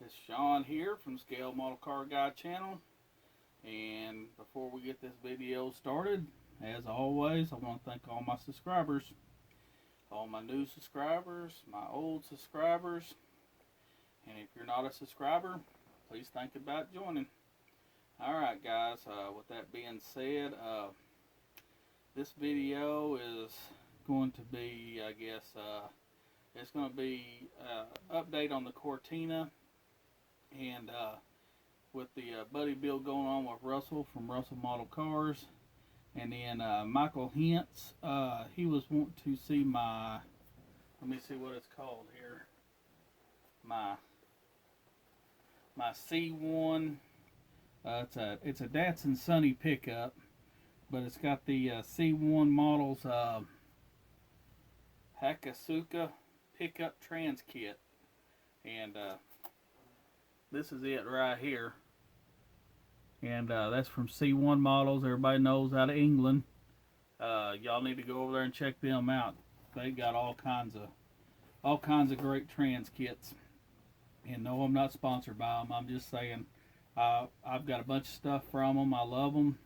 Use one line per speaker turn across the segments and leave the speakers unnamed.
It's Sean here from Scale Model Car Guy channel, and before we get this video started, as always, I want to thank all my subscribers, all my new subscribers, my old subscribers, and if you're not a subscriber, please think about joining. Alright guys, with that being said, this video is going to be, I guess, it's going to be update on the Cortina, and with the buddy build going on with Russell from Russell Model Cars, and then Michael HINTZ, he was wanting to see my, let me see what it's called here, my C1. It's a Datsun Sunny pickup, but it's got the C1 model's Hakasuka pickup TRANSKIT, and this is it right here, and that's from C1 models. Everybody knows, out of England. Y'all need to go over there and check them out. They got all kinds of great TRANSKITs. And no, I'm not sponsored by them. I'm just saying, I've got a bunch of stuff from them. I love them,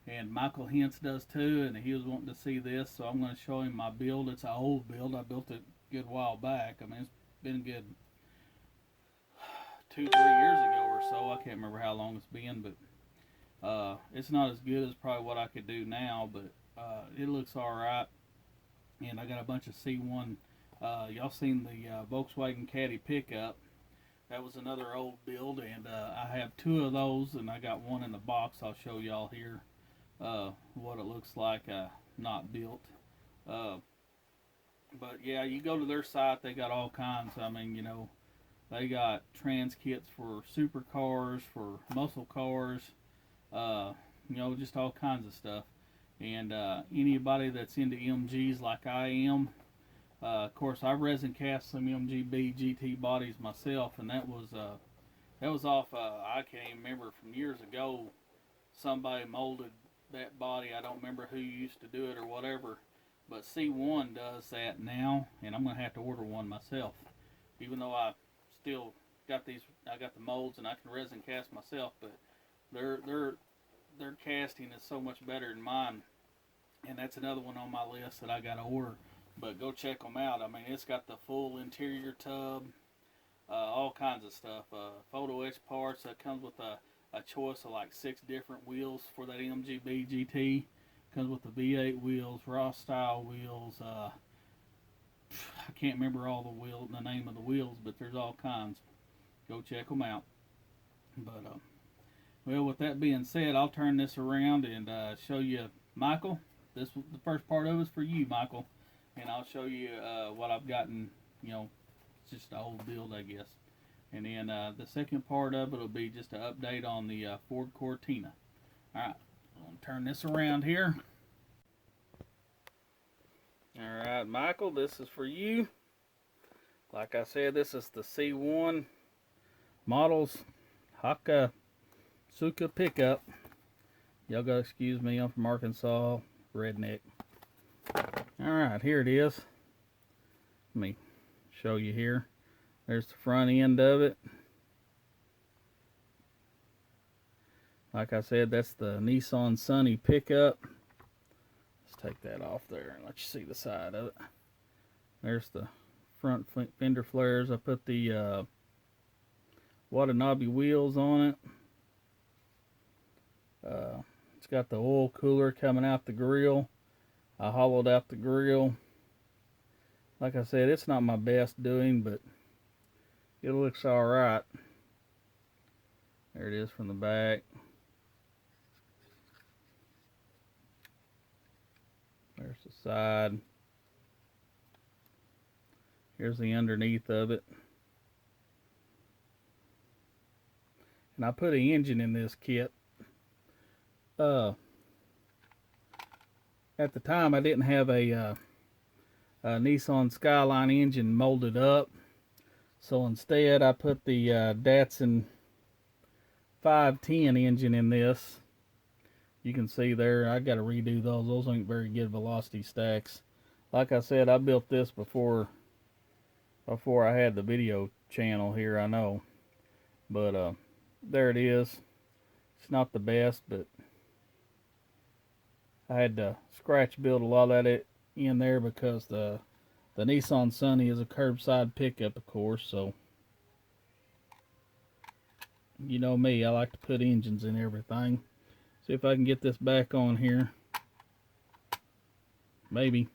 and Michael HINTZ does too. And he was wanting to see this, so I'm going to show him my build. It's an old build. I built it a good while back. I mean, it's been good 2-3 years ago or so. I can't remember how long it's been, but it's not as good as probably what I could do now. But it looks all right. And I got a bunch of C1. Y'all seen the Volkswagen Caddy pickup? That was another old build, and I have 2 of those, and I got one in the box. I'll show y'all here what it looks like not built. But yeah, you go to their site, they got all kinds. I mean, you know, they got TRANSKITs for supercars, for muscle cars, you know, just all kinds of stuff. And anybody that's into MGs like I am, of course, I resin cast some MGB GT bodies myself, and that was off. I can't even remember, from years ago. Somebody molded that body. I don't remember who used to do it or whatever, but C1 does that now, and I'm gonna have to order one myself. Even though I still got these, I got the molds and I can resin cast myself, but their casting is so much better than mine, and that's another one on my list that I gotta order. But go check them out. I mean, it's got the full interior tub, all kinds of stuff. Photo etch parts. That comes with a choice of like 6 different wheels for that MGB GT. Comes with the V8 wheels, Ross style wheels. I can't remember all the name of the wheels, but there's all kinds. Go check them out. But well, with that being said, I'll turn this around and show you Michael. This was the first part of it's for you, Michael. And I'll show you what I've gotten, you know, it's just an old build, I guess. And then the second part of it will be just an update on the Ford Cortina. Alright, I'm going to turn this around here. Alright, Michael, this is for you. Like I said, this is the C1 models Hakasuka pickup. Y'all gotta excuse me, I'm from Arkansas, redneck. Alright, here it is. Let me show you here. There's the front end of it. Like I said, that's the Nissan Sunny pickup. Let's take that off there and let you see the side of it. There's the front fender flares. I put the Watanabe wheels on it. It's got the oil cooler coming out the grill. I hollowed out the grill. Like I said, it's not my best doing, but it looks alright. There it is from the back. There's the side. Here's the underneath of it. And I put an engine in this kit. At the time, I didn't have a Nissan Skyline engine molded up, so instead I put the Datsun 510 engine in this. You can see there, I got to redo those. Those ain't very good velocity stacks. Like I said, I built this before I had the video channel here, I know. But there it is. It's not the best, but I had to scratch build a lot of that in there because the Nissan Sunny is a curbside pickup, of course. So you know me, I like to put engines in everything. See if I can get this back on here. Maybe.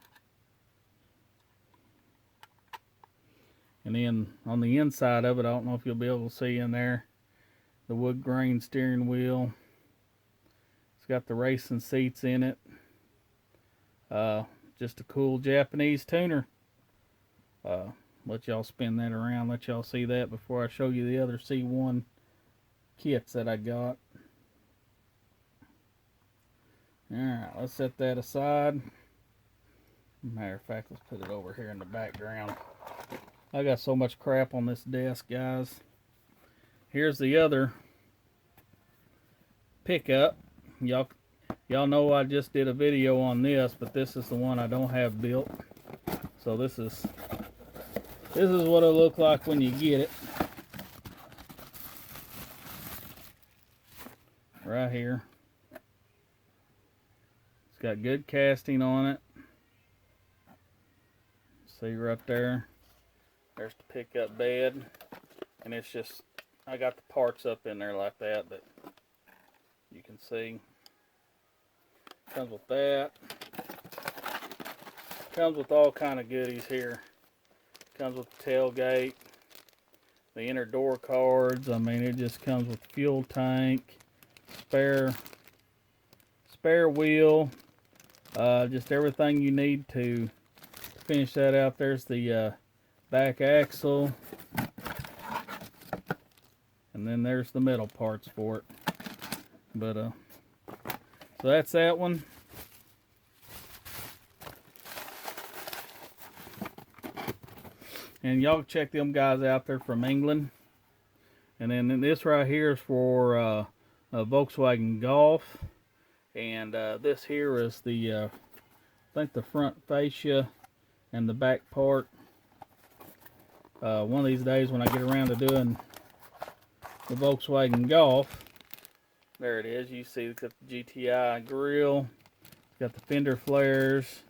And then on the inside of it, I don't know if you'll be able to see in there, the wood grain steering wheel. It's got the racing seats in it. Just a cool Japanese tuner. Let y'all spin that around, let y'all see that before I show you the other C1 kits that I got. Alright, let's set that aside. Matter of fact, let's put it over here in the background. I got so much crap on this desk, guys. Here's the other pickup. Y'all know I just did a video on this, but this is the one I don't have built. So this is what it'll look like when you get it. Right here. It's got good casting on it. See right there. There's the pickup bed. And it's just, I got the parts up in there like that you can see. Comes with that. Comes with all kind of goodies here. Comes with the tailgate, the inner door cards. I mean, it just comes with the fuel tank, spare wheel, just everything you need to finish that out. There's the back axle, and then there's the metal parts for it. But so that's that one. And y'all check them guys out there from England. And then this right here is for a Volkswagen Golf. And this here is the, I think the front fascia and the back part. One of these days when I get around to doing the Volkswagen Golf, there it is. You see it's got the GTI grille. It's got the fender flares.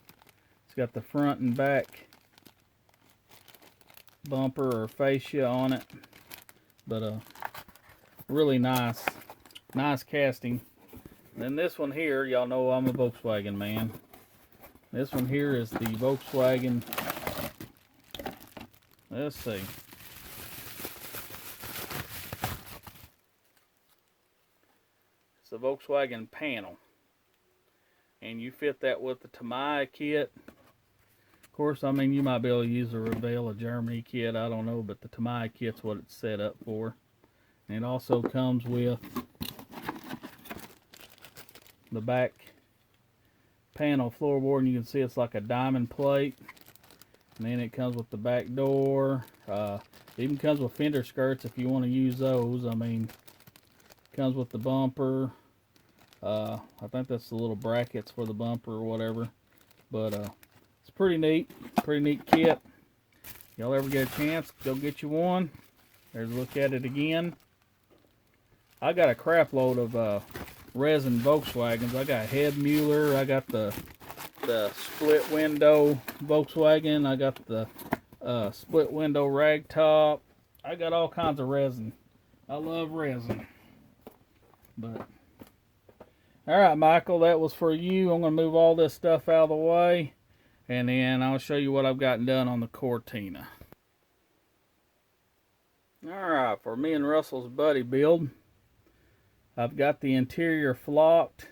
It's got the front and back bumper or fascia on it. But really nice casting. And then this one here, y'all know I'm a Volkswagen man. This one here is the Volkswagen, let's see, it's the Volkswagen panel, and you fit that with the Tamiya kit. Of course, I mean, you might be able to use a Revell, a Germany kit, I don't know, but the Tamiya kit's what it's set up for. And it also comes with the back panel floorboard, and you can see it's like a diamond plate. And then it comes with the back door. It even comes with fender skirts if you want to use those. I mean, it comes with the bumper. I think that's the little brackets for the bumper or whatever. But it's pretty neat kit. Y'all ever get a chance, go get you one. There's a look at it again. I got a crap load of resin Volkswagens. I got Head Mueller. I got the split window Volkswagen. I got the split window ragtop. I got all kinds of resin. I love resin. But alright, Michael, that was for you. I'm going to move all this stuff out of the way, and then I'll show you what I've gotten done on the Cortina. Alright, for me and Russell's buddy build, I've got the interior flocked.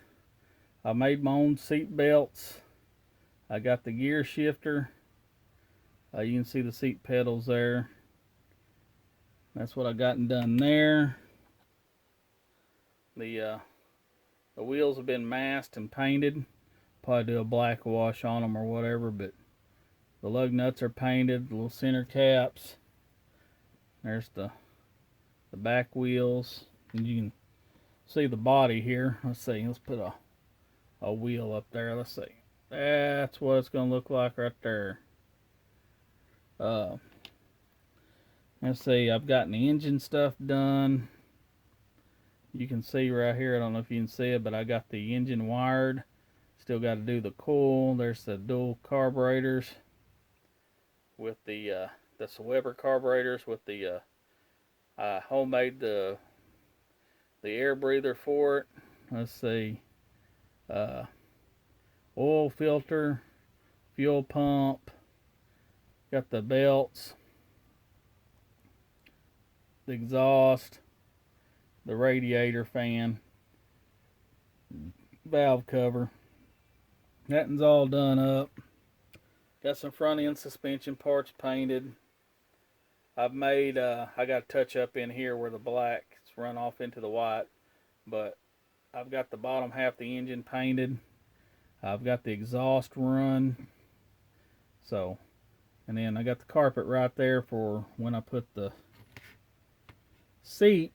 I made my own seat belts. I got the gear shifter. You can see the seat pedals there. That's what I gotten done there. The wheels have been masked and painted. Probably do a black wash on them or whatever, but the lug nuts are painted, the little center caps. There's the back wheels, and you can see the body here. Let's see, let's put a wheel up there. Let's see. That's what it's going to look like right there. Let's see, I've gotten the engine stuff done. You can see right here, I don't know if you can see it, but I got the engine wired. Still got to do the coil. There's the dual carburetors with the Weber carburetors with the I homemade the air breather for it. Let's see, oil filter, fuel pump, got the belts, the exhaust, the radiator fan, valve cover. That's all done up. Got some front end suspension parts painted. I've made, I got to touch up in here where the black's run off into the white, but I've got the bottom half of the engine painted. I've got the exhaust run. So, and then I got the carpet right there for when I put the seat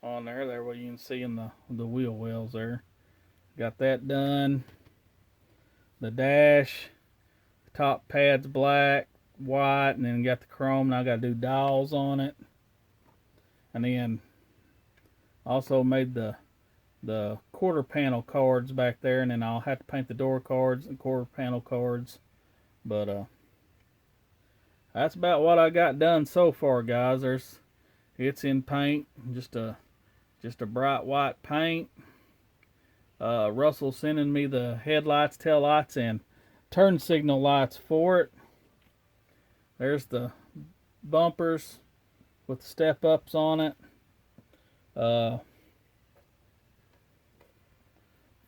on there where you can see in the wheel wells there. Got that done. The dash, top pad's black, white, and then got the chrome. Now I got to do dials on it. And then also made the quarter panel cards back there, and then I'll have to paint the door cards and quarter panel cards. But that's about what I got done so far, guys. It's in paint, just a bright white paint. Russell sending me the headlights, tail lights, and turn signal lights for it. There's the bumpers with the step ups on it.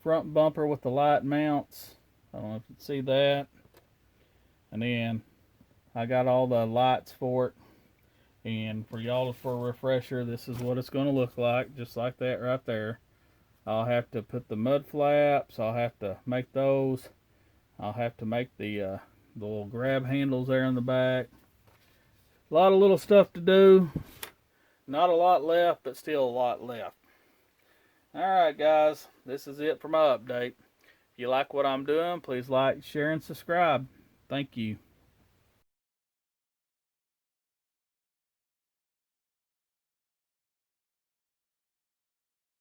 Front bumper with the light mounts. I don't know if you can see that. And then I got all the lights for it. And for y'all, for a refresher, this is what it's going to look like, just like that right there. I'll have to put the mud flaps. I'll have to make those. I'll have to make the little grab handles there in the back. A lot of little stuff to do. Not a lot left, but still a lot left. Alright guys, this is it for my update. If you like what I'm doing, please like, share, and subscribe. Thank you.